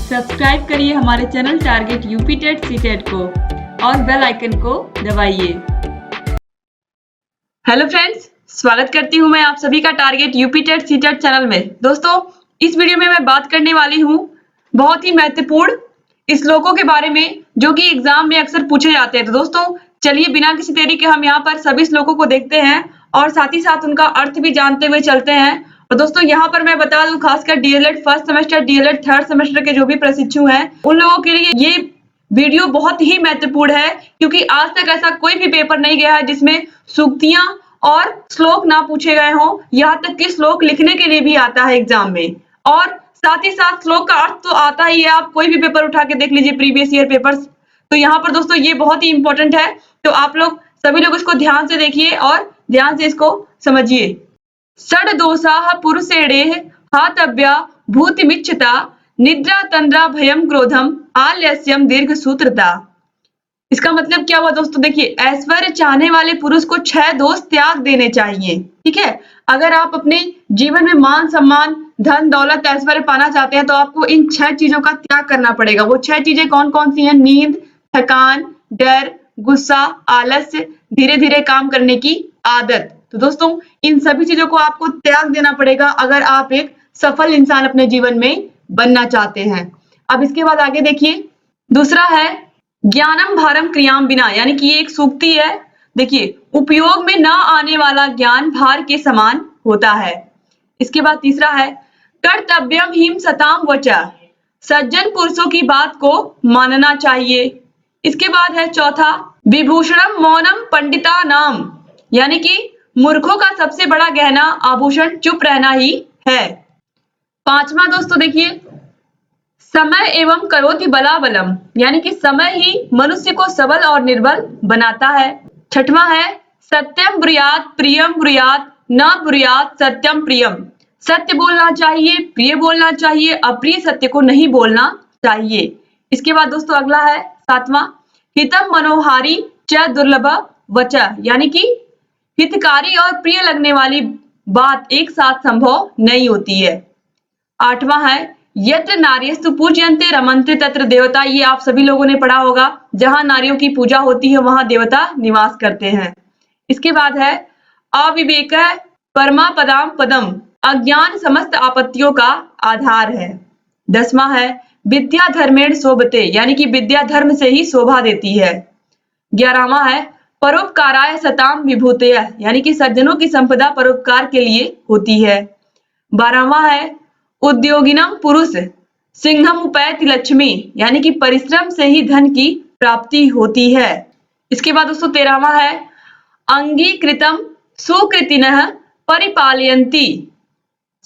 Subscribe करिए हमारे channel target UP TET CTET को और बेल आइकन को दबाइए। हेलो फ्रेंड्स, स्वागत करती हूँ मैं आप सभी का target UP TET CTET channel में। दोस्तों, इस वीडियो में मैं बात करने वाली हूँ बहुत ही महत्वपूर्ण श्लोकों के बारे में जो कि एग्जाम में अक्सर पूछे जाते हैं। तो दोस्तों, चलिए बिना किसी देरी के हम यहाँ पर सभी श्लोकों को देखते हैं और साथ ही साथ उनका अर्थ भी जानते हुए चलते हैं। और दोस्तों, यहाँ पर मैं बता दूं, खासकर DElEd first semester, DElEd third semester के जो भी प्रशिक्षु हैं, उन लोगों के लिए ये वीडियो बहुत ही महत्वपूर्ण है, क्योंकि आज तक ऐसा कोई भी पेपर नहीं गया है जिसमें सूक्तियां और श्लोक ना पूछे गए हों। यहाँ तक कि श्लोक लिखने के लिए भी आता है एग्जाम में, और साथ ही साथ श्लोक का अर्थ तो आता ही है। आप कोई भी पेपर उठा के देख लीजिए, प्रीवियस ईयर पेपर्स। तो यहाँ पर दोस्तों ये बहुत ही इंपॉर्टेंट है, तो आप लोग सभी लोग इसको ध्यान से देखिए और ध्यान से इसको समझिए। षड दोषाः पुरुषेणेः हातव्या भूतिमिच्छता निद्रा तंद्रा भयम क्रोधम आलस्यम दीर्घ सूत्रता। इसका मतलब क्या हुआ दोस्तों? देखिए, ऐश्वर्य चाहने वाले पुरुष को 6 दोष त्याग देने चाहिए। ठीक है, अगर आप अपने जीवन में मान सम्मान, धन दौलत, ऐश्वर्य पाना चाहते हैं तो आपको इन 6 चीजों का त्याग करना पड़ेगा। वो 6 चीजें कौन कौन सी हैं? नींद, थकान, डर, गुस्सा, आलस्य, धीरे धीरे काम करने की आदत। तो दोस्तों, इन सभी चीजों को आपको त्याग देना पड़ेगा अगर आप एक सफल इंसान अपने जीवन में बनना चाहते हैं। अब इसके बाद आगे देखिए, दूसरा है ज्ञानम भारम क्रियाम बिना, यानी कि ये एक सूक्ति है। देखिए, उपयोग में ना आने वाला ज्ञान भार के समान होता है। इसके बाद तीसरा है कर्तव्यम हिम सताम वचा, सज्जन पुरुषों की बात को मानना चाहिए। इसके बाद है चौथा विभूषणम मौनम पंडिता नाम, यानी कि मूर्खों का सबसे बड़ा गहना आभूषण चुप रहना ही है। पांचवा दोस्तों देखिए, समय एवं करोति बलाबलम, यानी कि समय ही मनुष्य को सबल और निर्बल बनाता है। छठवां है सत्यम ब्रूयात प्रियम ब्रूयात न ब्रूयात सत्यम प्रियम, सत्य बोलना चाहिए, प्रिय बोलना चाहिए, अप्रिय सत्य को नहीं बोलना चाहिए। इसके बाद दोस्तों अगला है सातवां हितम मनोहारी च दुर्लभ वचा, यानी कि हितकारी और प्रिय लगने वाली बात एक साथ संभव नहीं होती है। आठवां है यत्र नार्यस्तु पूज्यन्ते रमन्ते तत्र देवता, ये आप सभी लोगों ने पढ़ा होगा, जहां नारियों की पूजा होती है वहां देवता निवास करते हैं। इसके बाद है अविवेक परमा पदाम पदम, अज्ञान समस्त आपत्तियों का आधार है। 10वां है विद्या धर्मेण शोभते, यानी कि विद्या धर्म से ही शोभा देती है। 11वां है परोपकाराय सताम विभूतय, यानी कि सज्जनों की संपदा परोपकार के लिए होती है। 12वां है उद्योगिनम पुरुष सिंहम उपैति लक्ष्मी, यानी कि परिश्रम से ही धन की प्राप्ति होती है। इसके बाद दोस्तों 13वां है अंगीकृतम सुकृतिनः परिपालयन्ति,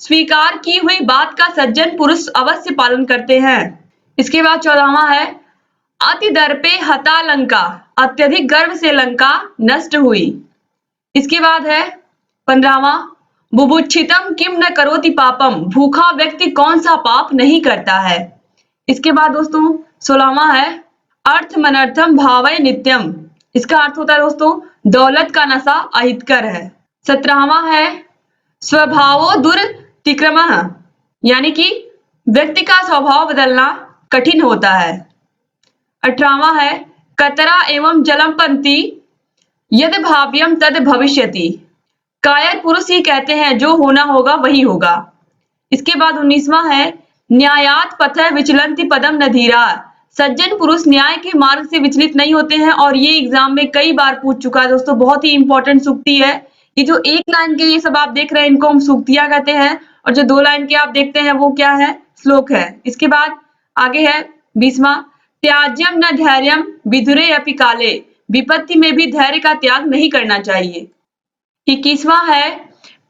स्वीकार की हुई बात का सज्जन पुरुष अवश्य पालन करते हैं। इसके बाद 14वां है अति दर्पे हता लंका, अत्यधिक गर्व से लंका नष्ट हुई। इसके बाद है 15वां बुभुक्षितम किम न करोति पापम, भूखा व्यक्ति कौन सा पाप नहीं करता है। इसके बाद दोस्तों 16वां है अर्थ मनर्थम भावय नित्यम, इसका अर्थ होता है दोस्तों दौलत का नशा अहितकर है। 17वां है स्वभावो दुर्तिक्रमः, यानी कि व्यक्ति का स्वभाव बदलना कठिन होता है। 18वां है कतरा एवं जलमपंती यद भाव्यम तद भविष्यति, कायर पुरुष ही कहते हैं जो होना होगा वही होगा। इसके बाद 19वां है न्यायात पथः विचलन्ति पदम न धीरा, सज्जन पुरुष न्याय के मार्ग से विचलित नहीं होते हैं, और ये एग्जाम में कई बार पूछ चुका है दोस्तों। बहुत ही इंपॉर्टेंट सूक्ति है। ये जो एक लाइन के ये सब आप देख रहे हैं इनको हम सूक्तियां कहते हैं, और जो 2 लाइन के आप देखते हैं वो क्या है? श्लोक है। इसके बाद आगे है 20वां त्याज्यम न धैर्यम विधुरे अपि काले, विपत्ति में भी धैर्य का त्याग नहीं करना चाहिए। 21वां है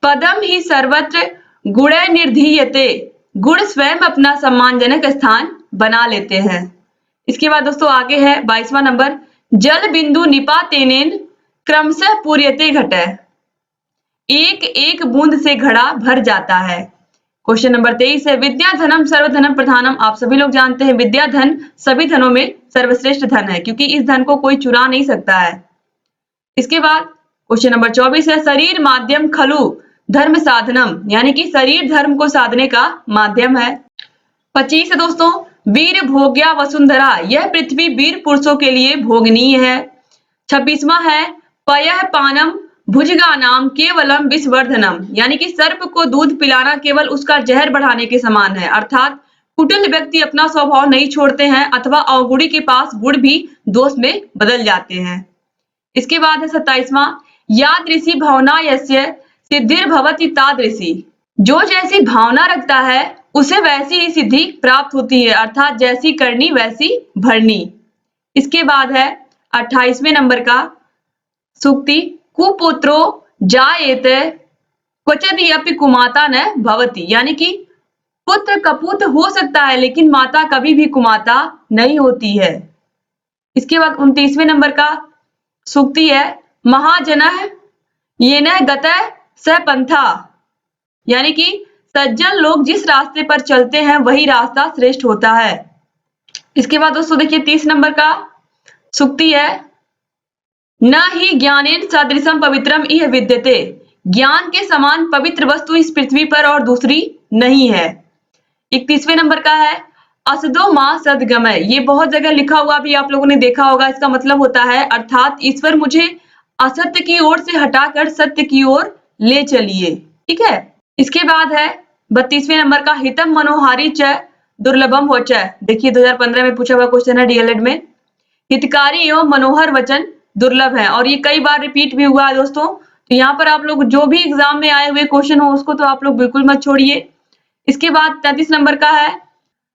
पदम ही सर्वत्र गुण निर्धीयते, गुण स्वयं अपना सम्मानजनक स्थान बना लेते हैं। इसके बाद दोस्तों आगे है 22वां नंबर जल बिंदु निपातेनेन क्रमशः पूर्यते घटः, एक एक बूंद से घड़ा भर जाता है। क्वेश्चन नंबर 23 है विद्या धनम सर्वधनम प्रधानम, आप सभी लोग जानते हैं विद्या धन सभी धनों में सर्वश्रेष्ठ धन है, क्योंकि इस धन को कोई चुरा नहीं सकता है। इसके बाद क्वेश्चन नंबर 24 है शरीर माध्यम खलु धर्म साधनम, यानी कि शरीर धर्म को साधने का माध्यम है। 25 है दोस्तों वीर भोग्या वसुंधरा, यह पृथ्वी वीर पुरुषों के लिए भोगनीय है। 26वां है पयः पानम भुजगानाम केवलम विषवर्धनम, यानी कि सर्प को दूध पिलाना केवल उसका जहर बढ़ाने के समान है, अर्थात कुटिल व्यक्ति अपना स्वभाव नहीं छोड़ते हैं अथवा अवगुणी के पास गुण भी दोष में बदल जाते हैं। इसके बाद है 27वां यादृशी भावना यस्य सिद्धिर्भवति तादृशी, जो जैसी भावना रखता है उसे वैसी ही सिद्धि प्राप्त होती है, अर्थात जैसी करनी वैसी भरनी। इसके बाद है 28वें नंबर का सूक्ति कुपुत्रो जायेत क्वचिदपि कुमाता न भवति, यानी कि पुत्र कपूत हो सकता है लेकिन माता कभी भी कुमाता नहीं होती है। इसके बाद 29वें नंबर का सूक्ति है महाजनः येनः गतः स पंथा, यानी कि सज्जन लोग जिस रास्ते पर चलते हैं वही रास्ता श्रेष्ठ होता है। इसके बाद दोस्तों देखिए 30 नंबर का सूक्ति है न ही ज्ञानेन सदृशम पवित्रम इह विद्यते, ज्ञान के समान पवित्र वस्तु इस पृथ्वी पर और दूसरी नहीं है। 31वें नंबर का है असदो मां सदगमय, ये बहुत जगह लिखा हुआ भी आप लोगों ने देखा होगा, इसका मतलब होता है अर्थात ईश्वर मुझे असत्य की ओर से हटाकर सत्य की ओर ले चलिए। ठीक है। इसके बाद है 32वें नंबर का हितम मनोहारी च दुर्लभम होच, देखिए 2015 में पूछा हुआ क्वेश्चन है डीएलएड में। हितकारी एवं मनोहर वचन दुर्लभ है और ये कई बार रिपीट भी हुआ है दोस्तों, तो यहाँ पर आप लोग जो भी एग्जाम में आए हुए क्वेश्चन हो उसको तो आप लोग बिल्कुल मत छोड़िए। इसके बाद 33 नंबर का है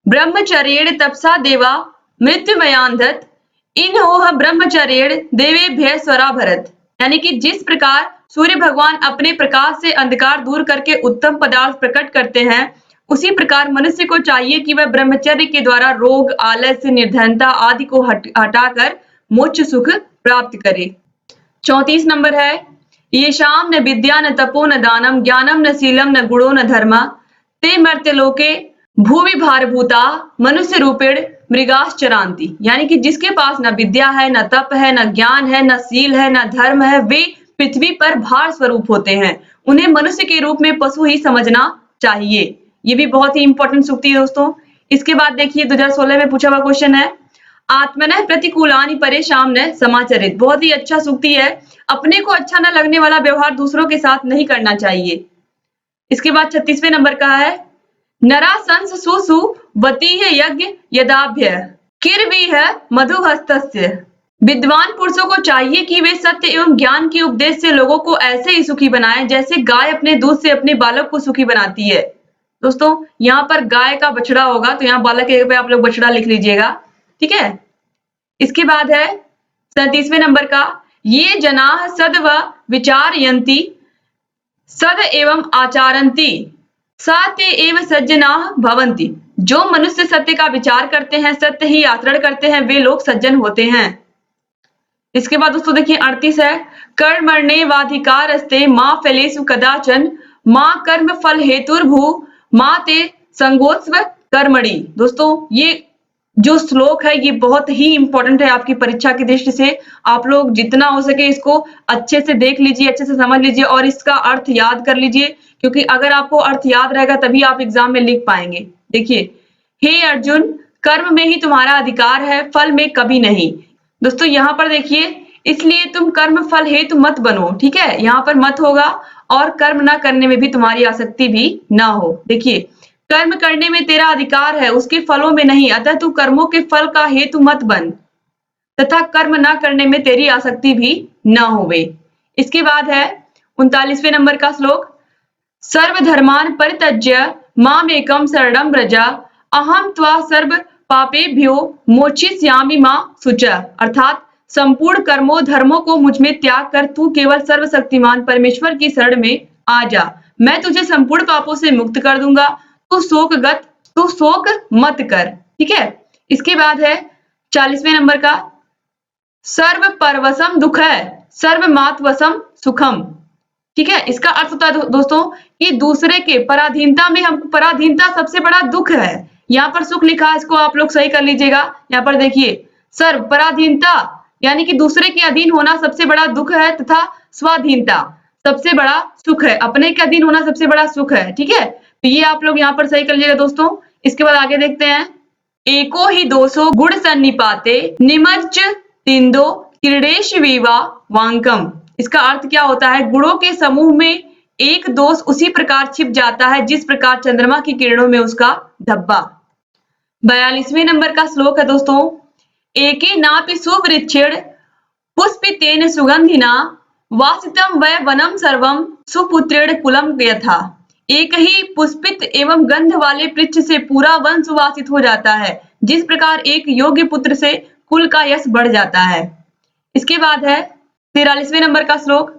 ब्रह्मचर्येण तपसा देवा मृत्युमयांधत इन हो ब्रह्मचर्येण देवेभ्य स्वरा भरत, यानी कि जिस प्रकार सूर्य भगवान अपने प्रकाश से अंधकार दूर करके उत्तम पदार्थ प्रकट करते हैं, उसी प्रकार मनुष्य को चाहिए कि वह ब्रह्मचर्य के द्वारा रोग, आलस्य, निर्धनता आदि को हटाकर मोक्ष सुख प्राप्त करे। 34 नंबर है येषाम न विद्या न तपो न दानम ज्ञानम न शीलम न गुणो न धर्मा ते मर्त्यलोके भूमि भारभूता मनुष्य रूपेण मृगाश्चरांति, यानी कि जिसके पास न विद्या है, न तप है, न ज्ञान है, न शील है, न धर्म है, वे पृथ्वी पर भार स्वरूप होते हैं, उन्हें मनुष्य के रूप में पशु ही समझना चाहिए। ये भी बहुत ही इंपॉर्टेंट सूक्ति है दोस्तों। इसके बाद देखिए 2016 में पूछा हुआ क्वेश्चन है आत्मनः प्रतिकूलानि परेशान समाचरित, बहुत ही अच्छा सूक्ति है। अपने को अच्छा न लगने वाला व्यवहार दूसरों के साथ नहीं करना चाहिए। इसके बाद 36वें नंबर का है नरा संस सुसु वतीह यज्ञ यदाभ्य किरवीह मधुहस्तस्य, विद्वान पुरुषों को चाहिए कि वे सत्य एवं ज्ञान के उपदेश से लोगों को ऐसे ही सुखी बनाएं जैसे गाय अपने दूध से अपने बालक को सुखी बनाती है। दोस्तों यहाँ पर गाय का बछड़ा होगा तो यहाँ बालक के पे आप लोग बछड़ा लिख लीजिएगा। ठीक है। इसके बाद है 37वें नंबर का ये जनाः सद्व विचारयन्ति सद एवं आचारन्ति सत्य एवं सज्जनाः भवन्ति, जो मनुष्य सत्य का विचार करते हैं, सत्य ही आचरण करते हैं, वे लोग सज्जन होते हैं। इसके बाद दोस्तों देखिए 38 है कर्मण्येवाधिकारस्ते मां फलेषु कदाचन मां कर्म फल हेतुर्भू मां ते संगोत्स्व कर्मणि। दोस्तों ये जो श्लोक है ये बहुत ही इंपॉर्टेंट है आपकी परीक्षा की दृष्टि से। आप लोग जितना हो सके इसको अच्छे से देख लीजिए, अच्छे से समझ लीजिए और इसका अर्थ याद कर लीजिए, क्योंकि अगर आपको अर्थ याद रहेगा तभी आप एग्जाम में लिख पाएंगे। देखिए हे अर्जुन, कर्म में ही तुम्हारा अधिकार है, फल में कभी नहीं। दोस्तों यहाँ पर देखिए इसलिए तुम कर्म फल हेतु मत बनो। ठीक है, यहाँ पर मत होगा और कर्म ना करने में भी तुम्हारी आसक्ति भी ना हो। देखिए कर्म करने में तेरा अधिकार है, उसके फलों में नहीं, अतः तू कर्मों के फल का हेतु मत बन तथा कर्म ना करने में तेरी आसक्ति भी न होवे। इसके बाद है 39वें नंबर का श्लोक सर्वधर्मान परित्यज्य मामेकं शरणं व्रज अहम त्वा सर्व पापेभ्यो मोक्षयिष्यामि मा शुच, अर्थात संपूर्ण कर्मों धर्मों को मुझ में त्याग कर तू केवल सर्वशक्तिमान परमेश्वर की शरण में आ जा, मैं तुझे संपूर्ण पापों से मुक्त कर दूंगा, तू शोक मत कर। ठीक है। इसके बाद है 40वें नंबर का सर्व परवशम दुख है सर्व मातवशम सुखम। ठीक है, इसका अर्थ होता है दोस्तों कि दूसरे के पराधीनता में हमको, पराधीनता सबसे बड़ा दुख है। यहाँ पर सुख लिखा है, इसको आप लोग सही कर लीजिएगा। यहाँ पर देखिए सर्व पराधीनता यानी कि दूसरे के अधीन होना सबसे बड़ा दुख है तथा स्वाधीनता सबसे बड़ा सुख है, अपने के अधीन होना सबसे बड़ा सुख है। ठीक है, तो ये आप लोग यहाँ पर सही कर लीजिएगा दोस्तों। इसके बाद आगे देखते हैं एको ही दोषो गुण सन्निपाते निमज्ज तिंदो क्रीडेश विवा वांकम। इसका अर्थ क्या होता है? गुणों के समूह में एक दोष उसी प्रकार छिप जाता है जिस प्रकार चंद्रमा की किरणों में उसका धब्बा। 42वें नंबर का श्लोक है दोस्तों, एके नापि सुवृक्षेण पुष्पितेन सुगंधिना वासितम वै वनम सर्वम सुपुत्रेण कुलम यथा। एक ही पुष्पित एवं गंध वाले वृक्ष से पूरा वन सुवासित हो जाता है, जिस प्रकार एक योग्य पुत्र से कुल का यश बढ़ जाता है। इसके बाद है 43वें नंबर का श्लोक,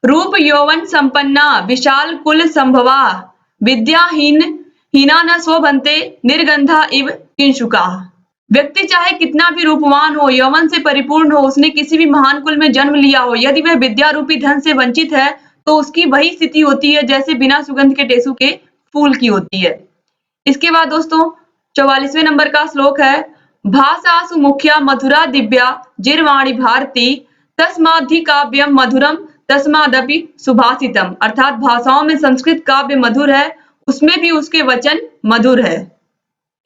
रूप यौवन संपन्ना विशाल कुल संभवा विद्याहीन हीना न शोभन्ते निर्गंधा इव किंशुका। व्यक्ति चाहे कितना भी रूपवान हो, यौवन से परिपूर्ण हो, उसने किसी भी महान कुल में जन्म लिया हो, यदि वह विद्या रूपी धन से वंचित है तो उसकी वही स्थिति होती है जैसे बिना सुगंध के टेसू के फूल की होती है। इसके बाद दोस्तों 44वें नंबर का श्लोक है, भाषासु मुख्या मधुरा दिव्या जिरवाणी भारती तस्माद्धि काव्यम मधुरम तस्मादपि सुभाषितम। अर्थात भाषाओं में संस्कृत काव्य मधुर है, उसमें भी उसके वचन मधुर है।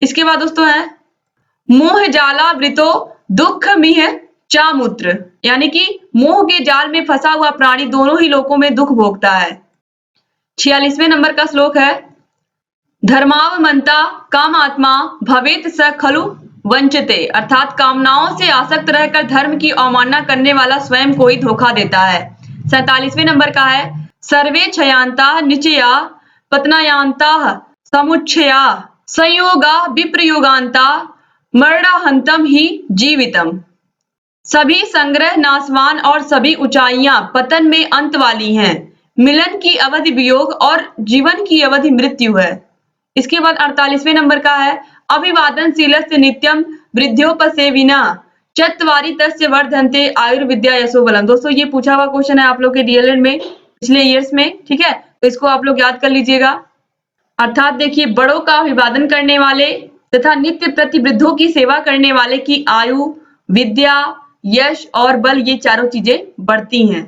इसके बाद दोस्तों है, मोह जाला वृतो दुख मिह चामुत्र, यानी कि मोह के जाल में फंसा हुआ प्राणी दोनों ही लोकों में दुख भोगता है। 46वें नंबर का श्लोक है, धर्मावमंता कामात्मा भवेत स खलु वंचते। अर्थात कामनाओं से आसक्त रहकर धर्म की अवमानना करने वाला स्वयं को ही धोखा देता है। 47वें नंबर का है, सर्वे क्षयांता निचया पतनायांता समुच्छया संयोगा विप्रयोगांता मरणाहंतम ही जीवितम। सभी संग्रह नाशवान और सभी ऊंचाइयां पतन में अंत वाली हैं। मिलन की अवधि वियोग और जीवन की अवधि मृत्यु है। इसके बाद 48वें नंबर का है, अभिवादनशीलस्य नित्यम वृद्ध्योपसेविना चत्वारि तस्य वर्धन्ते आयुर्विद्या यशो बलम। दोस्तों ये पूछा हुआ क्वेश्चन है आप लोग के डीएलएड में पिछले ईयर्स में, ठीक है, तो इसको आप लोग याद कर लीजिएगा। अर्थात देखिए, बड़ों का अभिवादन करने वाले तथा नित्य प्रति वृद्धों की सेवा करने वाले की आयु, विद्या, यश और बल, ये चारों चीजें बढ़ती हैं।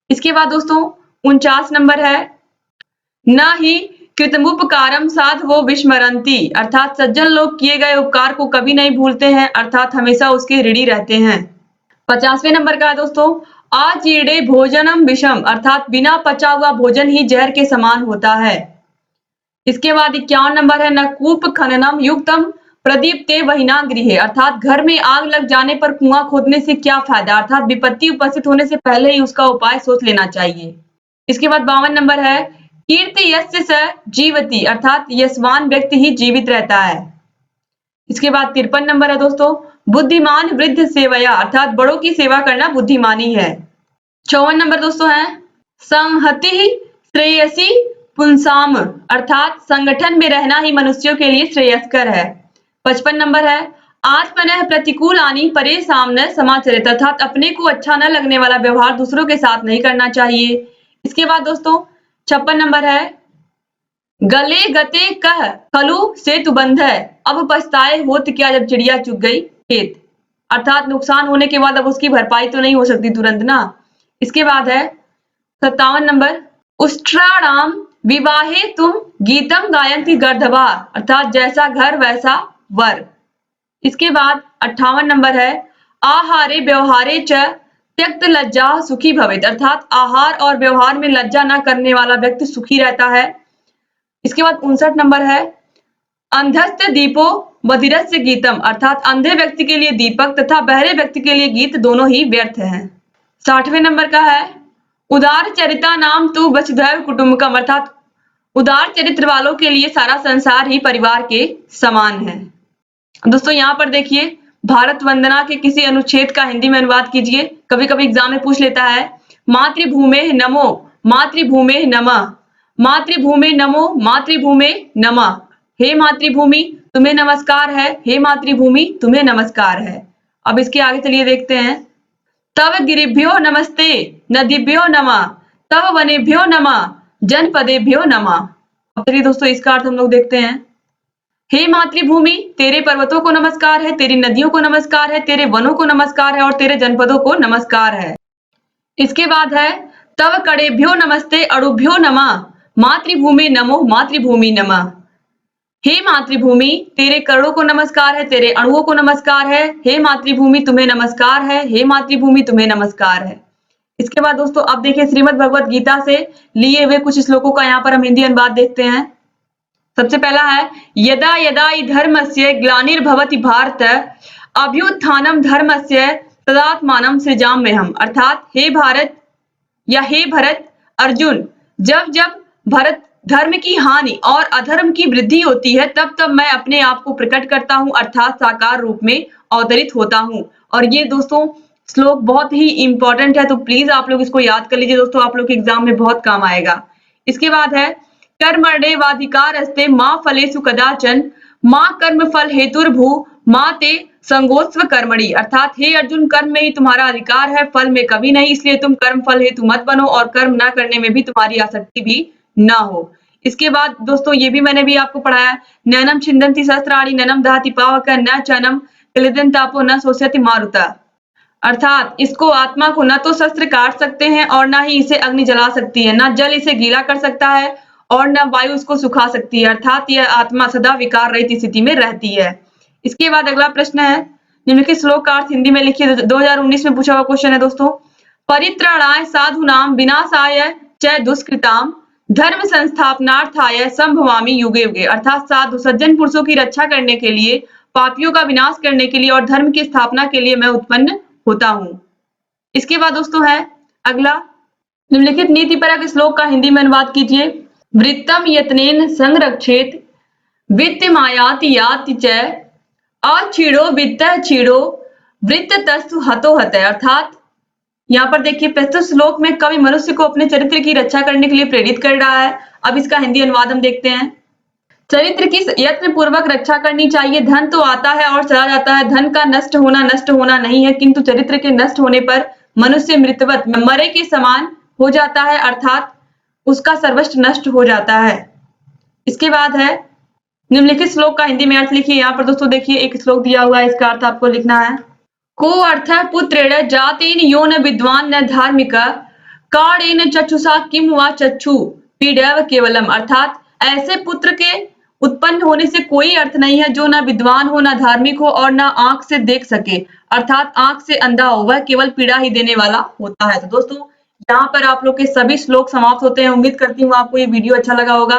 इसके बाद दोस्तों 49 नंबर है, न ही कृतमुपकारम साधवो विस्मरन्ति। अर्थात सज्जन लोग किए गए उपकार को कभी नहीं भूलते हैं, अर्थात हमेशा उसके ऋणी रहते हैं। 50वें नंबर का है दोस्तों, आजीर्णे भोजनम विषम। अर्थात बिना पचा हुआ भोजन ही जहर के समान होता है। इसके बाद 51 नंबर है, न कूप खननम युक्तम प्रदीप्ते वहिना गृहे। अर्थात घर में आग लग जाने पर कुआं खोदने से क्या फायदा, अर्थात विपत्ति उपस्थित होने से पहले ही उसका उपाय सोच लेना चाहिए। इसके बाद 52 नंबर है, कीर्ति यस्य स जीवति। अर्थात यशवान व्यक्ति ही जीवित रहता है। इसके बाद 53 नंबर है दोस्तों, बुद्धिमान वृद्ध सेवया। अर्थात बड़ों की सेवा करना बुद्धिमानी है। 54 नंबर दोस्तों है, संहति श्रेयसी पुंसाम। अर्थात संगठन में रहना ही मनुष्यों के लिए श्रेयस्कर है। 55 नंबर है, आत्मनः प्रतिकूलानि परेशान समाचरित। अर्थात अपने को अच्छा न लगने वाला व्यवहार दूसरों के साथ नहीं करना चाहिए। इसके बाद दोस्तों 56 नंबर है, गले गते कह खलु सेतु बंध। अब पछताए होत क्या जब चिड़िया चुग गई खेत। अर्थात नुकसान होने के बाद अब उसकी भरपाई तो नहीं हो सकती तुरंत ना। इसके बाद है 57 नंबर, उष्ट्राणाम विवाहे तुम गीतम गायन्ति गर्दभा। अर्थात जैसा घर वैसा वर। इसके बाद 58 नंबर है, आहारे व्यवहारे च त्यक्त लज्जा सुखी भवेत। अर्थात आहार और व्यवहार में लज्जा न करने वाला व्यक्ति सुखी रहता है। इसके बाद 59 नंबर है, अंधस्य दीपो बधिरस्य गीतम। अर्थात अंधे व्यक्ति के लिए दीपक तथा बहरे व्यक्ति के लिए गीत दोनों ही व्यर्थ हैं। 60वें नंबर का है, उदार चरिता नाम तु वसुधैव कुटुम्बकम। अर्थात उदार चरित्र वालों के लिए सारा संसार ही परिवार के समान है। दोस्तों यहाँ पर देखिए, भारत वंदना के किसी अनुच्छेद का हिंदी में अनुवाद कीजिए। कभी कभी एग्जाम में पूछ लेता है, मातृभूमे नमो मातृभूमे नमः, मातृभूमे नमो मातृभूमे नमः। हे मातृभूमि तुम्हें नमस्कार है, हे मातृभूमि तुम्हें नमस्कार है। अब इसके आगे चलिए देखते हैं, तव गिरिभ्यो नमस्ते नदीभ्यो नमः, तव वनेभ्यो नमः जनपदेभ्यो नमः। अब चलिए दोस्तों इसका अर्थ हम लोग देखते हैं। हे मातृभूमि, तेरे पर्वतों को नमस्कार है, तेरी नदियों को नमस्कार है, तेरे वनों को नमस्कार है और तेरे जनपदों को नमस्कार है। इसके बाद है, तव कड़ेभ्यो नमस्ते अणुभ्यो नमः, मातृभूमि नमो मातृभूमि नमः। हे मातृभूमि तेरे करोड़ों को नमस्कार है, तेरे अणुओं को नमस्कार है, हे मातृभूमि तुम्हें नमस्कार है, हे मातृभूमि तुम्हें नमस्कार है। इसके बाद दोस्तों आप देखिए श्रीमद् भगवत गीता से लिए हुए कुछ श्लोकों का यहाँ पर हम हिंदी अनुवाद देखते हैं। सबसे पहला है यदा यदा हि धर्मस्य ग्लानिर्भवति भारत अभ्युत्थानम धर्मस्य तदात्मानं सृजाम्यहम्। अर्थात हे भारत या हे भरत अर्जुन, जब जब भरत धर्म की हानि और अधर्म की वृद्धि होती है तब तब मैं अपने आप को प्रकट करता हूं, अर्थात साकार रूप में अवतरित होता हूं। और ये दोस्तों श्लोक बहुत ही इंपॉर्टेंट है, तो प्लीज आप लोग इसको याद कर लीजिए दोस्तों, आप लोग के एग्जाम में बहुत काम आएगा। इसके बाद है कर्मण्येवाधिकारस्ते मा फलेषु कदाचन मा कर्म फल हेतुर्भू मा ते संगोत्स्व कर्मणि। अर्थात हे अर्जुन, कर्म में ही तुम्हारा अधिकार है, फल में कभी नहीं, इसलिए तुम कर्म फल हेतु मत बनो और कर्म न करने में भी तुम्हारी आसक्ति भी ना हो। इसके बाद दोस्तों ये भी मैंने भी आपको पढ़ाया, नैनम छिन्दन्ति शस्त्राणि नैनम दहति पावक न चनम क्लेदन तापो न शोष्यति मारुता। अर्थात इसको आत्मा को न तो शस्त्र काट सकते हैं और न ही इसे अग्नि जला सकती है, न जल इसे गीला कर सकता है और न वायु इसको सुखा सकती है। अर्थात यह आत्मा सदा विकार रहित स्थिति में रहती है। इसके बाद अगला प्रश्न है, निम्नलिखित श्लोक का अर्थ हिंदी में लिखिए। 2019 में पूछा हुआ क्वेश्चन है दोस्तों। परित्राणाय साधूनाम विनाशाय च दुष्कृताम धर्म संस्थापनार्थाय संभवामि युगे युगे। अर्थात साधु सज्जन पुरुषों की रक्षा करने के लिए, पापियों का विनाश करने के लिए और धर्म की स्थापना के लिए मैं उत्पन्न होता हूं। इसके बाद दोस्तों है अगला, निम्नलिखित नीतिपरक श्लोक का हिंदी में अनुवाद कीजिए। वृत्तम यत्नेन संरक्षेत वित्तमायाति याति च अछीड़ो वित्त छीड़ो वृत्त तस्तु हतो हतः। अर्थात यहाँ पर देखिए प्रस्तुत श्लोक में कवि मनुष्य को अपने चरित्र की रक्षा करने के लिए प्रेरित कर रहा है। अब इसका हिंदी अनुवाद हम देखते हैं। चरित्र की यत्न पूर्वक रक्षा करनी चाहिए। धन तो आता है और चला जाता है, धन का नष्ट होना नहीं है, किंतु चरित्र के नष्ट होने पर मनुष्य मृतवत मरे के समान हो जाता है, अर्थात उसका सर्वस्व नष्ट हो जाता है। इसके बाद है निम्नलिखित श्लोक का हिंदी में अर्थ लिखिए। यहाँ पर दोस्तों देखिए एक श्लोक दिया हुआ है, इसका अर्थ आपको लिखना है। को अर्थ पुत्रेण जातेन यो न विद्वान न धार्मिक काणेन चक्षुषा किम वा चक्षु पीडैव केवलम। अर्थात ऐसे पुत्र के उत्पन्न होने से कोई अर्थ नहीं है जो ना विद्वान हो, ना धार्मिक हो और ना आंख से देख सके, अर्थात आंख से अंधा हो, वह केवल पीड़ा ही देने वाला होता है। तो दोस्तों यहाँ पर आप लोग के सभी श्लोक समाप्त होते हैं। उम्मीद करती हूँ आपको ये वीडियो अच्छा लगा होगा।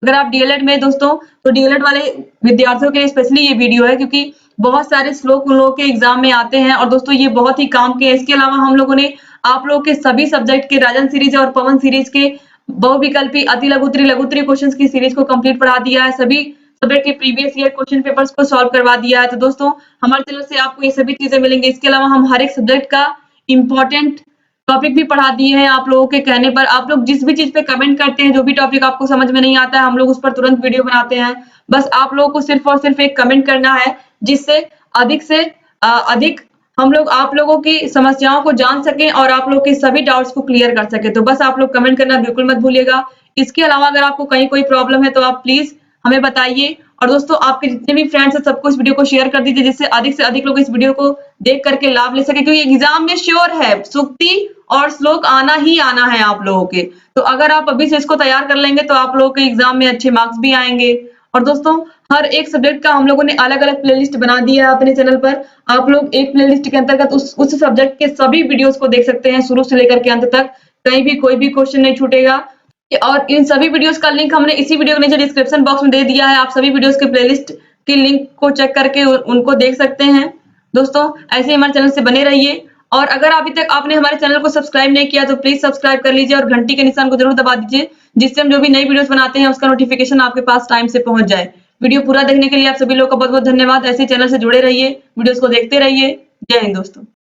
अगर आप डीएलएड में दोस्तों, तो डीएलएड वाले विद्यार्थियों के लिए स्पेशली ये वीडियो है, क्योंकि बहुत सारे श्लोक उन लोगों के एग्जाम में आते हैं और दोस्तों ये बहुत ही काम के हैं। इसके अलावा हम लोगों ने आप लोगों के सभी सब्जेक्ट के राजन सीरीज और पवन सीरीज के बहुविकल्पी अति लघुत्तरी लघुत्तरी क्वेश्चंस की सीरीज को कंप्लीट पढ़ा दिया है। सभी सब्जेक्ट के प्रीवियस ईयर क्वेश्चन पेपर्स को सॉल्व करवा दिया है। तो दोस्तों हमारे चैनल से आपको ये सभी चीजें मिलेंगी। इसके अलावा हम हर एक सब्जेक्ट का इंपॉर्टेंट टॉपिक भी पढ़ा दिए हैं। आप लोगों के कहने पर आप लोग जिस भी चीज पे कमेंट करते हैं, जो भी टॉपिक आपको समझ में नहीं आता है, हम लोग उस पर तुरंत वीडियो बनाते हैं। बस आप लोगों को सिर्फ और सिर्फ एक कमेंट करना है, जिससे अधिक से अधिक हम लोग आप लोगों की समस्याओं को जान सकें और आप लोग के सभी डाउट्स को क्लियर कर सके। तो बस आप लोग कमेंट करना बिल्कुल मत भूलिएगा। इसके अलावा अगर आपको कहीं कोई प्रॉब्लम है तो आप प्लीज हमें बताइए। और दोस्तों आपके जितने भी फ्रेंड्स हैं सबको इस वीडियो को शेयर कर दीजिए, जिससे अधिक लोग इस वीडियो को देख करके लाभ ले सके, क्योंकि एग्जाम में श्योर है सूक्ति और श्लोक आना ही आना है आप लोगों के। तो अगर आप अभी से इसको तैयार कर लेंगे तो आप लोगों के एग्जाम में अच्छे मार्क्स भी आएंगे। और दोस्तों हर एक सब्जेक्ट का हम लोगों ने अलग अलग प्लेलिस्ट बना दिया है अपने चैनल पर। आप लोग एक प्लेलिस्ट के अंतर्गत उस सब्जेक्ट के सभी वीडियोस को देख सकते हैं, शुरू से लेकर के अंत तक। कहीं भी कोई भी क्वेश्चन नहीं छूटेगा। और इन सभी वीडियोस का लिंक हमने इसी वीडियो के नीचे डिस्क्रिप्शन बॉक्स में दे दिया है। आप सभी वीडियोस के प्लेलिस्ट के लिंक को चेक करके उनको देख सकते हैं। दोस्तों ऐसे ही हमारे चैनल से बने रहिए। और अगर अभी तक आपने हमारे चैनल को सब्सक्राइब नहीं किया तो प्लीज सब्सक्राइब कर लीजिए और घंटी के निशान को जरूर दबा दीजिए, जिससे हम जो भी नई वीडियोस बनाते हैं उसका नोटिफिकेशन आपके पास टाइम से पहुंच जाए। वीडियो पूरा देखने के लिए आप सभी लोगों का बहुत बहुत धन्यवाद। ऐसे चैनल से जुड़े रहिए, वीडियोस को देखते रहिए। जय हिंद दोस्तों।